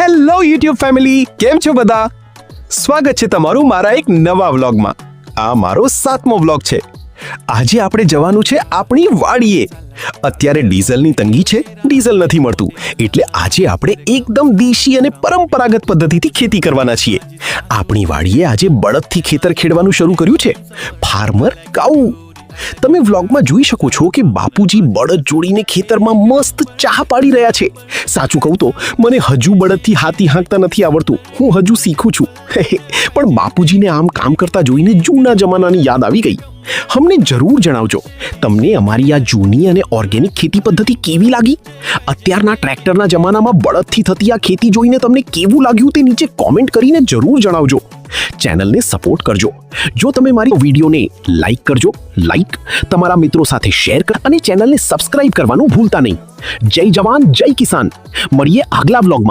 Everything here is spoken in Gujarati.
હેલો યુટ્યુબ ફેમિલી, કેમ છો બધા? સ્વાગત છે તમારું મારા એક નવા વ્લોગમાં. આ મારો 7મો વ્લોગ છે. આજે આપણે જવાનું છે આપણી વાડીએ. અત્યારે ડીઝલની તંગી છે, ડીઝલ નથી મળતું, એટલે આજે આપણે એકદમ દેશી અને પરંપરાગત પદ્ધતિથી ખેતી કરવાના છીએ. આપણી વાડીએ આજે બળદથી ખેતર ખેડવાનું શરૂ કર્યું છે. ફાર્મર કાઉ. તમે વ્લોગમાં જોઈ શકો છો કે બાપુજી બળદ જોડીને ખેતરમાં મસ્ત ચા પાડી રહ્યા છે. સાચું કહું તો મને હજુ બળદથી હાથી હાંકતા નથી આવડતું. હું હજુ શીખું છું. પણ બાપુજીને આમ કામ કરતા જોઈને જૂના જમાનાની યાદ આવી ગઈ. અમને જરૂર જણાવજો, તમને અમારી આ જૂની અને ઓર્ગેનિક ખેતી પદ્ધતિ કેવી લાગી? અત્યારના ટ્રેક્ટરના જમાનામાં બળદથી થતી આ ખેતી જોઈને તમને કેવું લાગ્યું તે નીચે કોમેન્ટ કરીને જરૂર જણાવજો. ચેનલને સપોર્ટ કરજો. જો તમે મારી વિડીયોને લાઈક કરજો, તમારા મિત્રો સાથે શેર કર અને ચેનલને સબસ્ક્રાઇબ કરવાનું ભૂલતા નહીં. જય જવાન, જય કિસાન. મળીએ આગલા વ્લોગમાં.